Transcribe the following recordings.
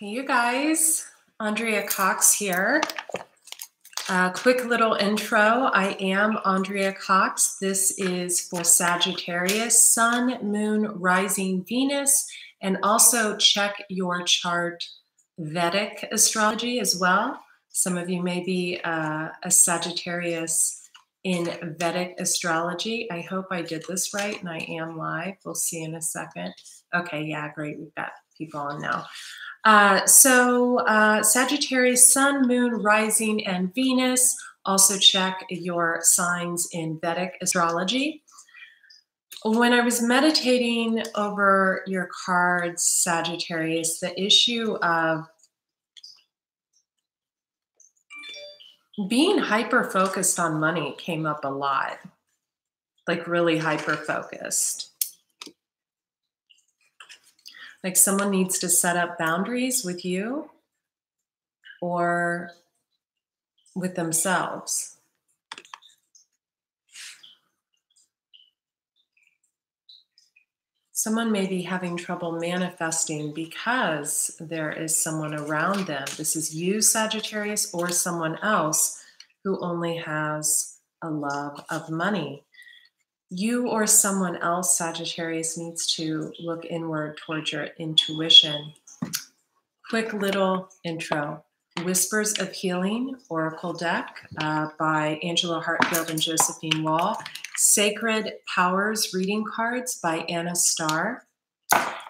Hey, you guys, Andrea Cox here. Quick little intro. I am Andrea Cox. This is for Sagittarius, Sun, Moon, Rising, Venus, and also check your chart Vedic astrology as well. Some of you may be a Sagittarius in Vedic astrology. I hope I did this right and I am live. We'll see in a second. Okay, yeah, great. We've got people on now. Sagittarius, Sun, Moon, Rising, and Venus. Also check your signs in Vedic astrology. When I was meditating over your cards, Sagittarius, the issue of being hyper-focused on money came up a lot, like really hyper-focused. Like someone needs to set up boundaries with you or with themselves. Someone may be having trouble manifesting because there is someone around them. This is you, Sagittarius, or someone else who only has a love of money. You or someone else, Sagittarius, needs to look inward towards your intuition. Quick little intro. Whispers of Healing Oracle Deck by Angela Hartfield and Josephine Wall. Sacred Powers Reading Cards by Anna Starr.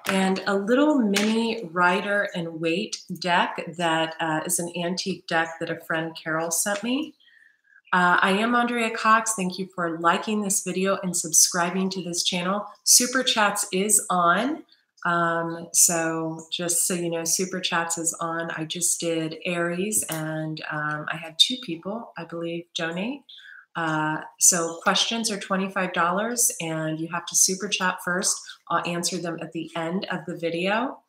And a little mini Rider and Waite deck that is an antique deck that a friend Carol sent me. I am Andrea Cox. Thank you for liking this video and subscribing to this channel. Super Chats is on. So just so you know, Super Chats is on. I just did Aries and I had 2 people, I believe, donate. So questions are $25 and you have to Super Chat first. I'll answer them at the end of the video.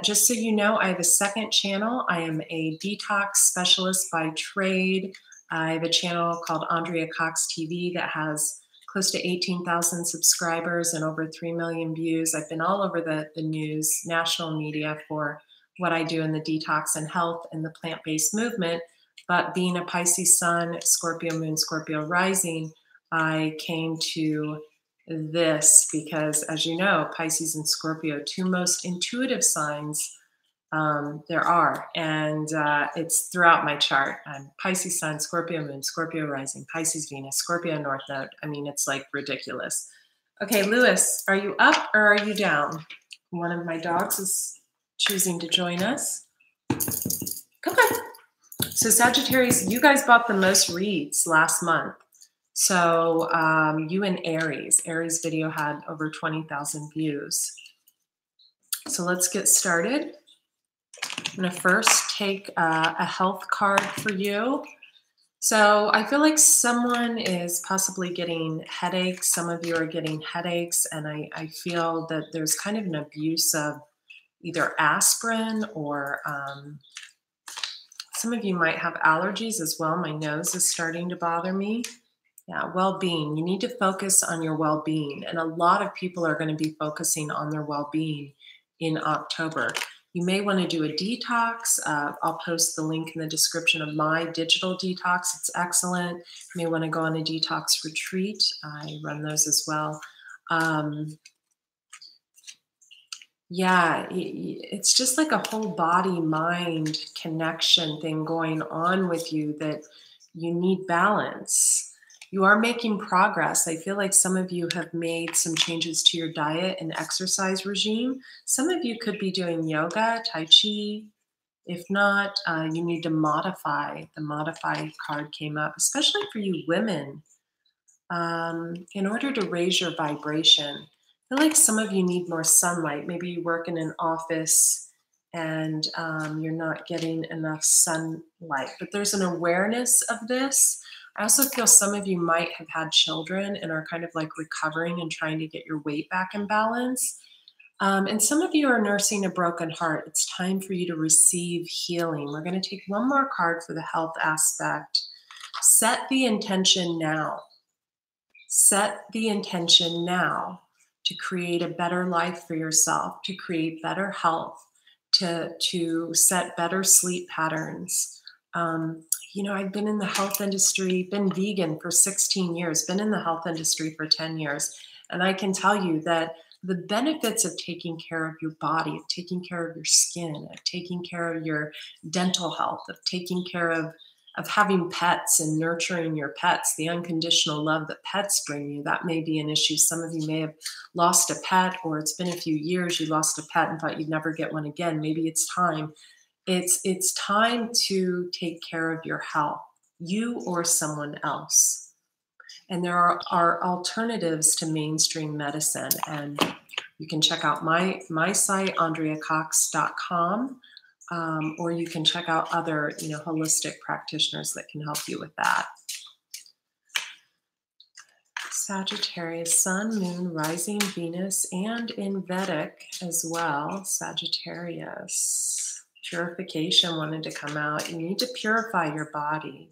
Just so you know, I have a second channel. I am a detox specialist by trade. I have a channel called Andrea Cox TV that has close to 18,000 subscribers and over 3 million views. I've been all over the news, national media for what I do in the detox and health and the plant-based movement. But being a Pisces Sun, Scorpio Moon, Scorpio Rising, I came to this because, as you know, Pisces and Scorpio, 2 most intuitive signs there are, and it's throughout my chart. I'm Pisces Sun, Scorpio Moon, Scorpio Rising, Pisces Venus, Scorpio North Node. I mean, it's like ridiculous. Okay, Lewis, are you up or are you down? One of my dogs is choosing to join us. Come on. So Sagittarius, you guys bought the most reads last month. So you and Aries. Aries video had over 20,000 views. So let's get started. I'm going to first take a health card for you. So I feel like someone is possibly getting headaches. Some of you are getting headaches, and I feel that there's kind of an abuse of either aspirin or some of you might have allergies as well. My nose is starting to bother me. Yeah, well-being. You need to focus on your well-being, and a lot of people are going to be focusing on their well-being in October. You may want to do a detox. I'll post the link in the description of my digital detox. It's excellent. You may want to go on a detox retreat. I run those as well. Yeah, it's just like a whole body-mind connection thing going on with you that you need balance. You are making progress. I feel like some of you have made some changes to your diet and exercise regime. Some of you could be doing yoga, Tai Chi. If not, you need to modify. The modify card came up, especially for you women. In order to raise your vibration, I feel like some of you need more sunlight. Maybe you work in an office and you're not getting enough sunlight, but there's an awareness of this. I also feel some of you might have had children and are kind of like recovering and trying to get your weight back in balance. And some of you are nursing a broken heart. It's time for you to receive healing. We're going to take one more card for the health aspect. Set the intention now. Set the intention now to create a better life for yourself, to create better health, to set better sleep patterns. I've been in the health industry, been vegan for 16 years, been in the health industry for 10 years. And I can tell you that the benefits of taking care of your body, of taking care of your skin, of taking care of your dental health, of taking care of having pets and nurturing your pets, the unconditional love that pets bring you, that may be an issue. Some of you may have lost a pet, or it's been a few years, you lost a pet and thought you'd never get one again. Maybe it's time. It's time to take care of your health, you or someone else. And there are alternatives to mainstream medicine. And you can check out my site, AndreaCox.com, or you can check out other, holistic practitioners that can help you with that. Sagittarius, Sun, Moon, Rising, Venus, and in Vedic as well, Sagittarius. Purification wanted to come out. You need to purify your body.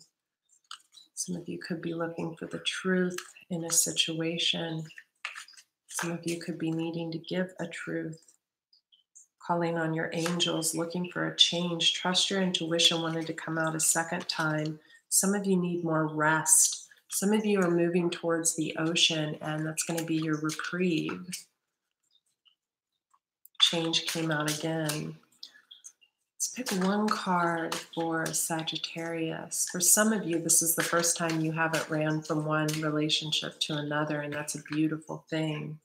Some of you could be looking for the truth in a situation. Some of you could be needing to give a truth. Calling on your angels, looking for a change. Trust your intuition wanted to come out a second time. Some of you need more rest. Some of you are moving towards the ocean, and that's going to be your reprieve. Change came out again. Let's pick one card for Sagittarius. For some of you, this is the first time you haven't ran from one relationship to another, and that's a beautiful thing.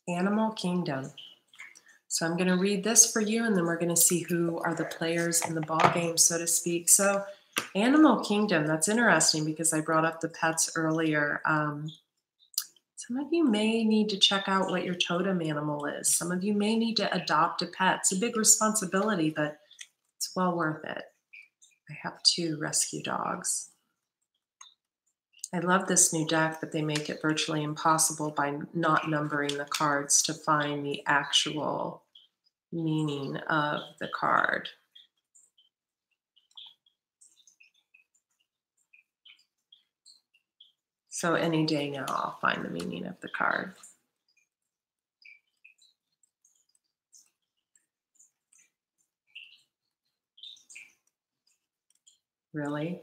Animal Kingdom. So I'm going to read this for you, and then we're going to see who are the players in the ball game, so to speak. So Animal Kingdom, that's interesting because I brought up the pets earlier. Some of you may need to check out what your totem animal is. Some of you may need to adopt a pet. It's a big responsibility, but it's well worth it. I have 2 rescue dogs. I love this new deck, but they make it virtually impossible by not numbering the cards to find the actual meaning of the card. So any day now, I'll find the meaning of the card. Really?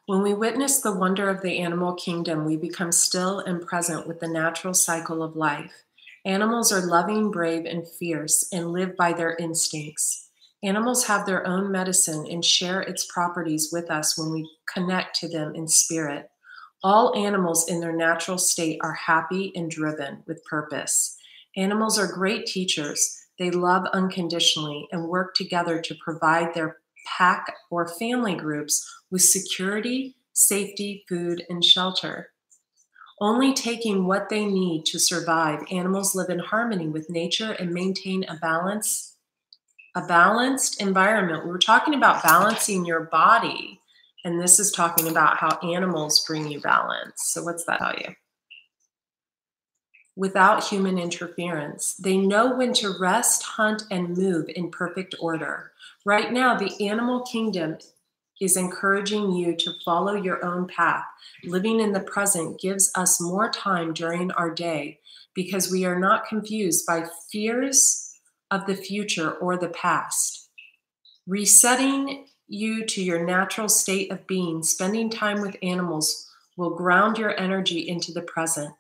When we witness the wonder of the animal kingdom, we become still and present with the natural cycle of life. Animals are loving, brave, and fierce, and live by their instincts. Animals have their own medicine and share its properties with us when we connect to them in spirit. All animals in their natural state are happy and driven with purpose. Animals are great teachers. They love unconditionally and work together to provide their pack or family groups with security, safety, food, and shelter. Only taking what they need to survive, animals live in harmony with nature and maintain a balanced environment. We were talking about balancing your body, and this is talking about how animals bring you balance. So what's that tell you? Without human interference, they know when to rest, hunt, and move in perfect order. Right now, the animal kingdom is encouraging you to follow your own path. Living in the present gives us more time during our day because we are not confused by fears of the future or the past. Resetting you to your natural state of being, spending time with animals will ground your energy into the present.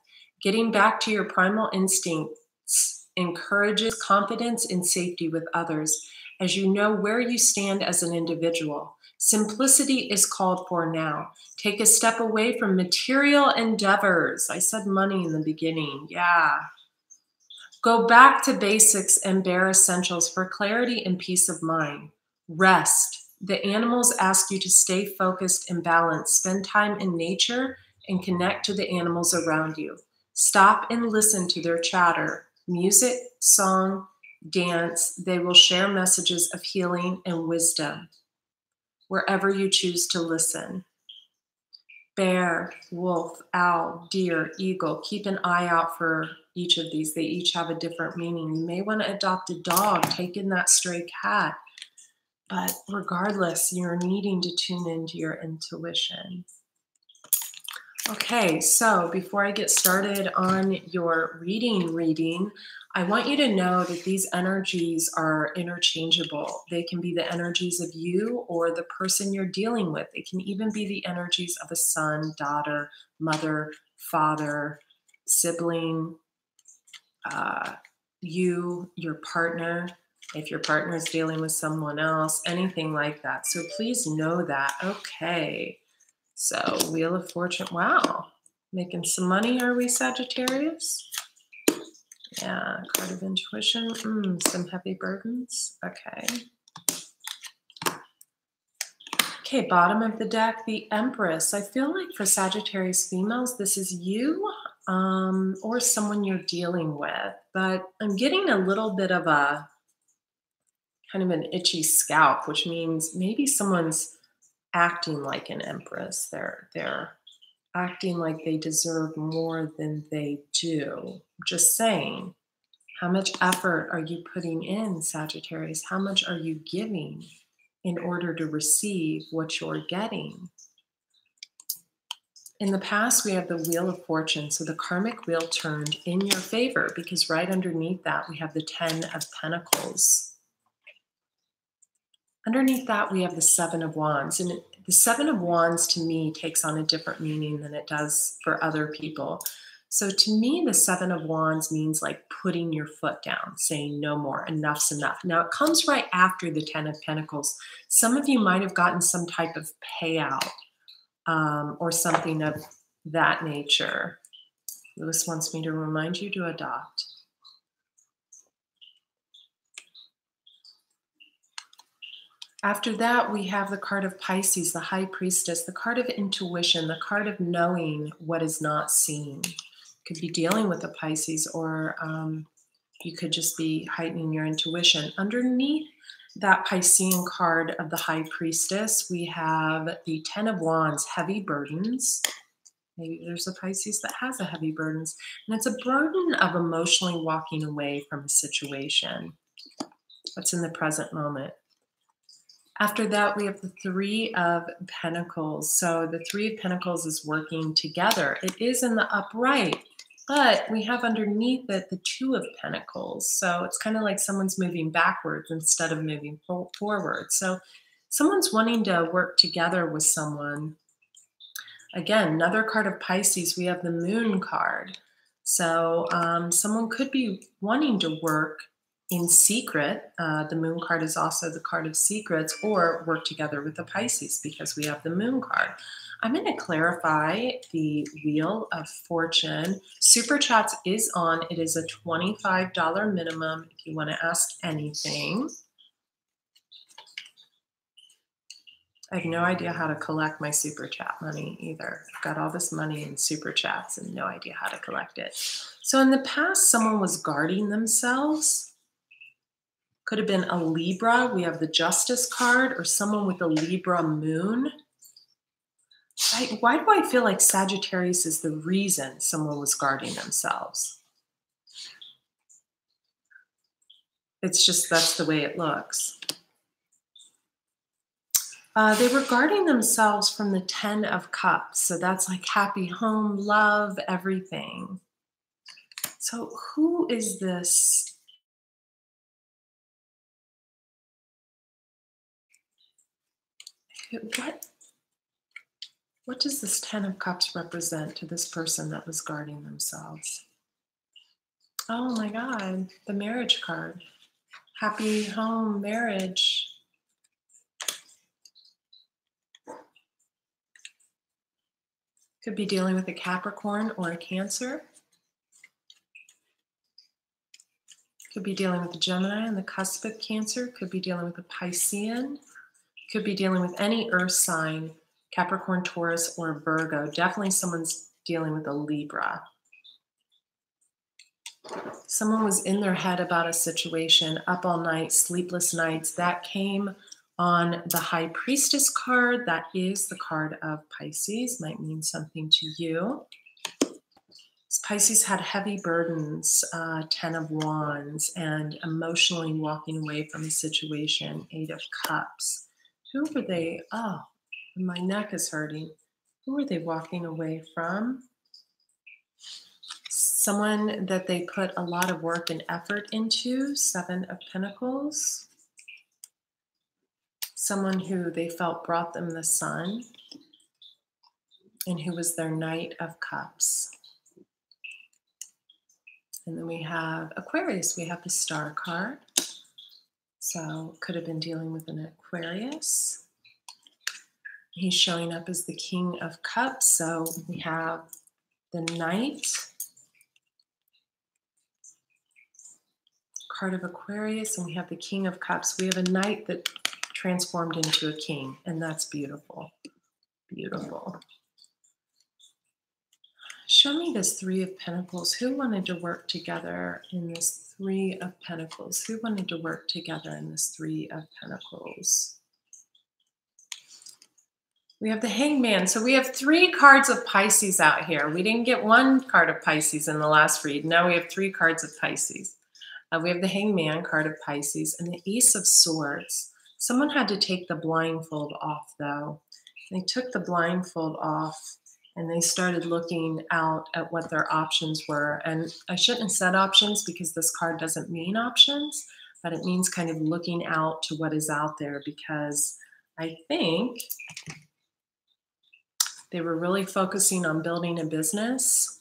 Getting back to your primal instincts encourages confidence and safety with others as you know where you stand as an individual. Simplicity is called for now. Take a step away from material endeavors. I said money in the beginning. Yeah. Go back to basics and bare essentials for clarity and peace of mind. Rest. The animals ask you to stay focused and balanced. Spend time in nature and connect to the animals around you. Stop and listen to their chatter. Music, song, dance. They will share messages of healing and wisdom wherever you choose to listen. Bear, wolf, owl, deer, eagle. Keep an eye out for each of these. They each have a different meaning. You may want to adopt a dog, take in that stray cat. But regardless, you're needing to tune into your intuition. Okay, so before I get started on your reading, I want you to know that these energies are interchangeable. They can be the energies of you or the person you're dealing with. It can even be the energies of a son, daughter, mother, father, sibling, you, your partner, if your partner is dealing with someone else, anything like that. So please know that. Okay. So Wheel of Fortune. Wow. Making some money, are we, Sagittarius? Yeah. Card of Intuition. Some heavy burdens. Okay. Okay, bottom of the deck, the Empress. I feel like for Sagittarius females, this is you or someone you're dealing with. But I'm getting a little bit of a kind of an itchy scalp, which means maybe someone's acting like an empress. They're acting like they deserve more than they do. Just saying. How much effort are you putting in, Sagittarius? How much are you giving in order to receive what you're getting? In the past, we have the Wheel of Fortune. So the karmic wheel turned in your favor because right underneath that, we have the 10 of Pentacles. Underneath that, we have the 7 of Wands. And the 7 of Wands, to me, takes on a different meaning than it does for other people. So to me, the 7 of Wands means like putting your foot down, saying no more, enough's enough. Now, it comes right after the 10 of Pentacles. Some of you might have gotten some type of payout or something of that nature. Lewis wants me to remind you to adopt. After that, we have the card of Pisces, the High Priestess, the card of intuition, the card of knowing what is not seen. You could be dealing with a Pisces, or you could just be heightening your intuition. Underneath that Piscean card of the High Priestess, we have the 10 of Wands, heavy burdens. Maybe there's a Pisces that has a heavy burdens. And it's a burden of emotionally walking away from a situation. What's in the present moment. After that, we have the 3 of Pentacles. So the 3 of Pentacles is working together. It is in the upright, but we have underneath it the 2 of Pentacles. So it's kind of like someone's moving backwards instead of moving forward. So someone's wanting to work together with someone. Again, another card of Pisces, we have the Moon card. So someone could be wanting to work in secret. The Moon card is also the card of secrets, or work together with the Pisces because we have the Moon card. I'm going to clarify the Wheel of Fortune. Super Chats is on. It is a $25 minimum if you want to ask anything. I have no idea how to collect my Super Chat money either. I've got all this money in Super Chats and no idea how to collect it. So in the past, someone was guarding themselves. Could have been a Libra. We have the Justice card, or someone with a Libra moon. Why do I feel like Sagittarius is the reason someone was guarding themselves? It's just, that's the way it looks. They were guarding themselves from the 10 of Cups. So that's like happy home, love, everything. So who is this? What does this 10 of Cups represent to this person that was guarding themselves? Oh my God, the marriage card. Happy home, marriage. Could be dealing with a Capricorn or a Cancer. Could be dealing with a Gemini on the cusp of Cancer. Could be dealing with a Piscean. Could be dealing with any earth sign, Capricorn, Taurus, or Virgo. Definitely someone's dealing with a Libra. Someone was in their head about a situation, up all night, sleepless nights. That came on the High Priestess card. That is the card of Pisces. Might mean something to you. This Pisces had heavy burdens, 10 of Wands, and emotionally walking away from a situation, 8 of Cups. Who were they? Oh, my neck is hurting. Who were they walking away from? Someone that they put a lot of work and effort into, 7 of Pentacles. Someone who they felt brought them the sun, and who was their Knight of Cups. And then we have Aquarius. We have the Star card. So could have been dealing with an Aquarius. He's showing up as the King of Cups. So we have the Knight, card of Aquarius, and we have the King of Cups. We have a Knight that transformed into a king, and that's beautiful. Beautiful. Show me this 3 of Pentacles. Who wanted to work together in this 3 of Pentacles? Who wanted to work together in this 3 of Pentacles? We have the Hangman. So we have 3 cards of Pisces out here. We didn't get 1 card of Pisces in the last read. Now we have 3 cards of Pisces. We have the Hangman, card of Pisces, and the Ace of Swords. Someone had to take the blindfold off, though. They took the blindfold off, and they started looking out at what their options were. And I shouldn't have said options because this card doesn't mean options, but it means kind of looking out to what is out there, because I think they were really focusing on building a business.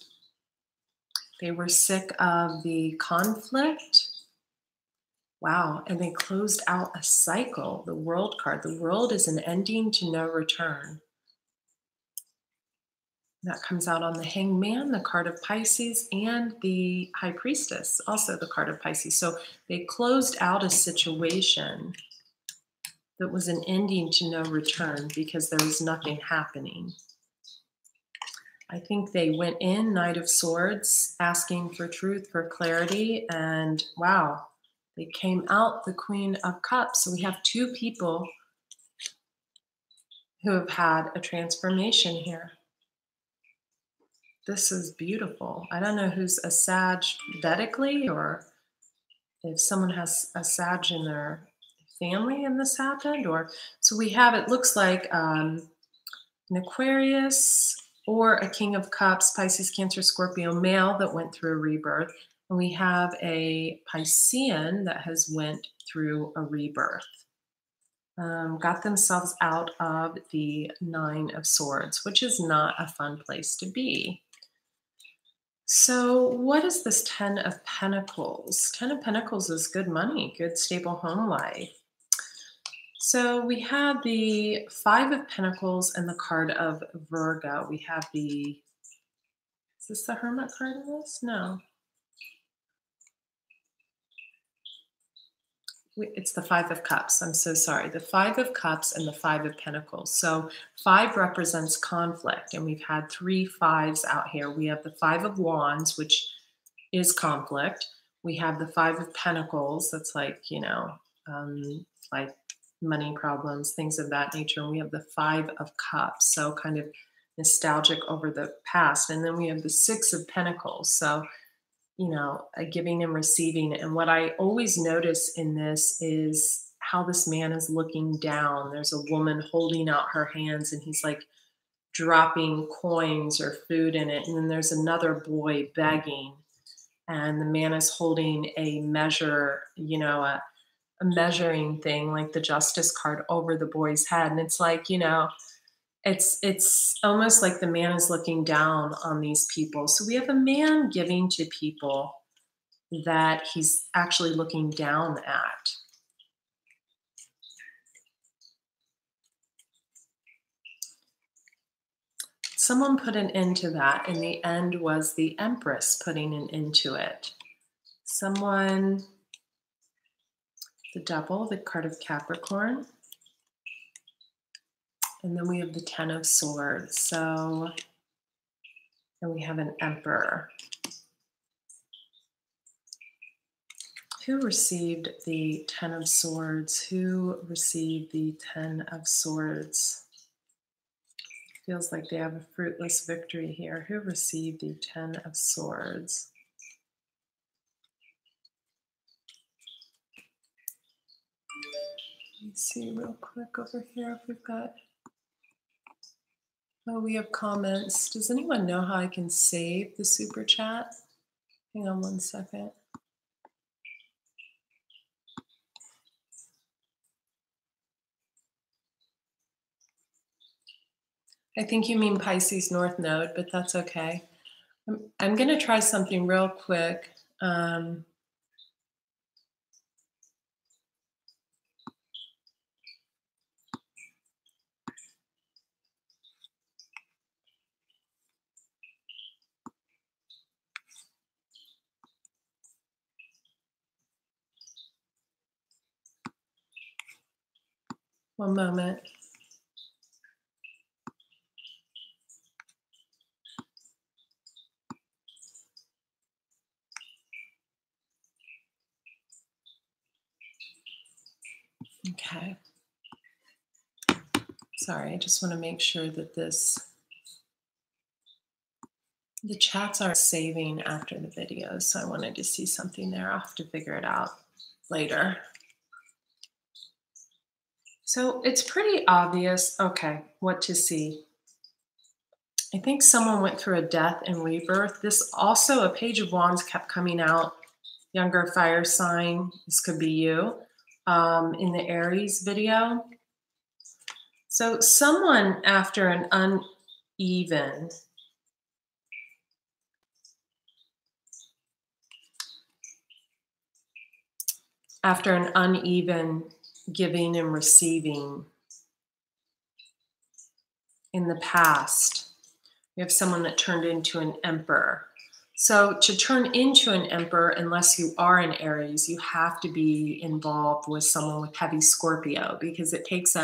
They were sick of the conflict. Wow, and they closed out a cycle, the World card. The World is an ending to no return. That comes out on the Hangman, the card of Pisces, and the High Priestess, also the card of Pisces. So they closed out a situation that was an ending to no return because there was nothing happening. I think they went in, Knight of Swords, asking for truth, for clarity, and wow, they came out the Queen of Cups. So we have 2 people who have had a transformation here. This is beautiful. I don't know who's a Sag Vedically, or if someone has a Sag in their family and this happened. Or so we have, it looks like an Aquarius or a King of Cups, Pisces, Cancer, Scorpio male that went through a rebirth. And we have a Piscean that has went through a rebirth. Got themselves out of the 9 of Swords, which is not a fun place to be. So what is this 10 of Pentacles? 10 of Pentacles is good money, good stable home life. So we have the 5 of Pentacles and the card of Virgo. We have the, is this the Hermit card of this? No. It's the 5 of Cups. I'm so sorry. The 5 of Cups and the 5 of Pentacles. So 5 represents conflict, and we've had 3 5s out here. We have the 5 of Wands, which is conflict. We have the 5 of Pentacles. That's like, you know, like money problems, things of that nature. And we have the 5 of Cups. So kind of nostalgic over the past. And then we have the 6 of Pentacles. So, you know, giving and receiving. And what I always notice in this is how this man is looking down. There's a woman holding out her hands, and he's like dropping coins or food in it. And then there's another boy begging, and the man is holding a measure, you know, a measuring thing like the Justice card over the boy's head. And it's like, you know, it's almost like the man is looking down on these people. So we have a man giving to people that he's actually looking down at. Someone put an end to that, and the end was the Empress putting an end to it. Someone, the Devil, the card of Capricorn. And then we have the 10 of Swords. So, and we have an Emperor. Who received the 10 of Swords? Who received the 10 of Swords? Feels like they have a fruitless victory here. Who received the Ten of Swords? Let me see real quick over here if we've got... Oh, we have comments. Does anyone know how I can save the super chat? Hang on one second. I think you mean Pisces North Node, but that's okay. I'm going to try something real quick. One moment. Okay. Sorry, I just want to make sure that the chats aren't saving after the videos, so I wanted to see something there. I'll have to figure it out later. So it's pretty obvious, okay, what to see. I think someone went through a death and rebirth. This also, a Page of Wands kept coming out. Younger fire sign, this could be you, in the Aries video. So someone after an uneven giving and receiving in the past, we have someone that turned into an emperor. So to turn into an emperor, unless you are an Aries, you have to be involved with someone with heavy Scorpio, because it takes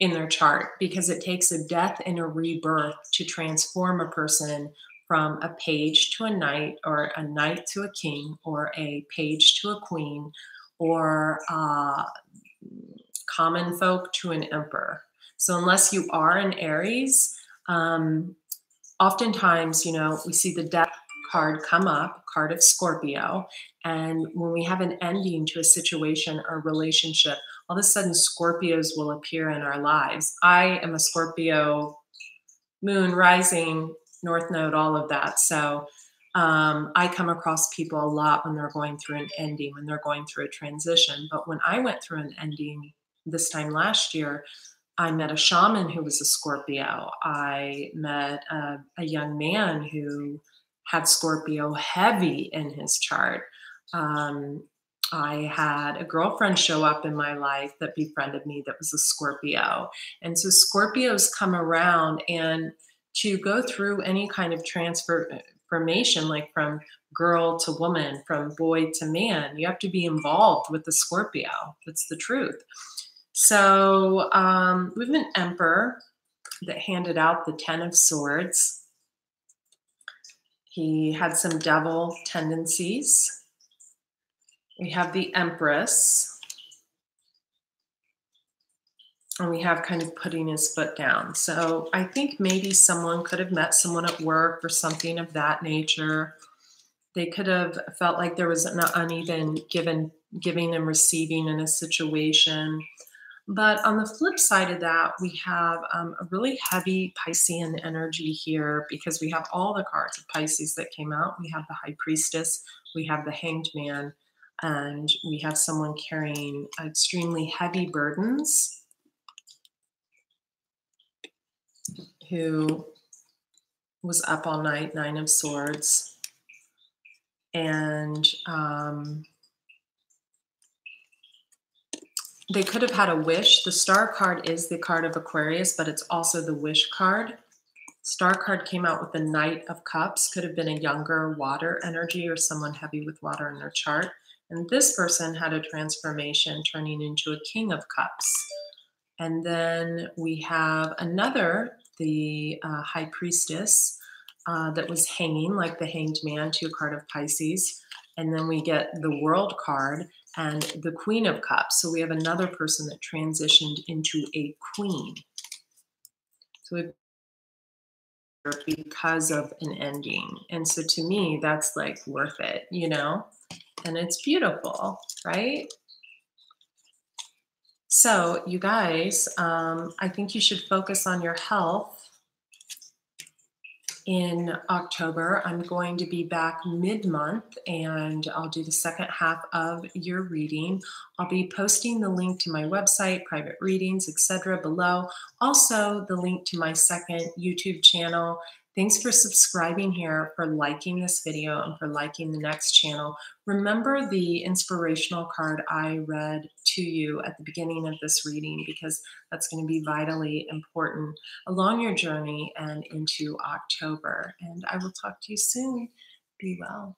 in their chart, because it takes a death and a rebirth to transform a person from a page to a knight, or a knight to a king, or a page to a queen, or common folk to an emperor. So unless you are an Aries, oftentimes, we see the death card come up, card of Scorpio, and when we have an ending to a situation or relationship, all of a sudden Scorpios will appear in our lives. I am a Scorpio moon, rising, North Node, all of that. So I come across people a lot when they're going through an ending, when they're going through a transition. But when I went through an ending this time last year, I met a shaman who was a Scorpio. I met a young man who had Scorpio heavy in his chart. I had a girlfriend show up in my life that befriended me that was a Scorpio. And so Scorpios come around, and to go through any kind of transformation, like from girl to woman, from boy to man, you have to be involved with the Scorpio. That's the truth. So we have an emperor that handed out the Ten of Swords. He had some devil tendencies. We have the Empress. And we have kind of putting his foot down. So I think maybe someone could have met someone at work or something of that nature. They could have felt like there was an uneven giving and receiving in a situation. But on the flip side of that, we have a really heavy Piscean energy here, because we have all the cards of Pisces that came out. We have the High Priestess, we have the Hanged Man, and we have someone carrying extremely heavy burdens, who was up all night, Nine of Swords. And they could have had a wish. The Star card is the card of Aquarius, but it's also the wish card. Star card came out with the Knight of Cups. Could have been a younger water energy or someone heavy with water in their chart. And this person had a transformation, turning into a King of Cups. And then we have another, the High Priestess, that was hanging like the Hanged Man, to a card of Pisces. And then we get the World card and the Queen of Cups. So we have another person that transitioned into a queen. So we've because of an ending. And so to me, that's like worth it, you know? And it's beautiful, right? So, you guys, I think you should focus on your health. In October, I'm going to be back mid-month and I'll do the second half of your reading. I'll be posting the link to my website, private readings, etc. below. Also, the link to my second YouTube channel. Thanks for subscribing here, for liking this video, and for liking the next channel. Remember the inspirational card I read to you at the beginning of this reading, because that's going to be vitally important along your journey and into October. And I will talk to you soon. Be well.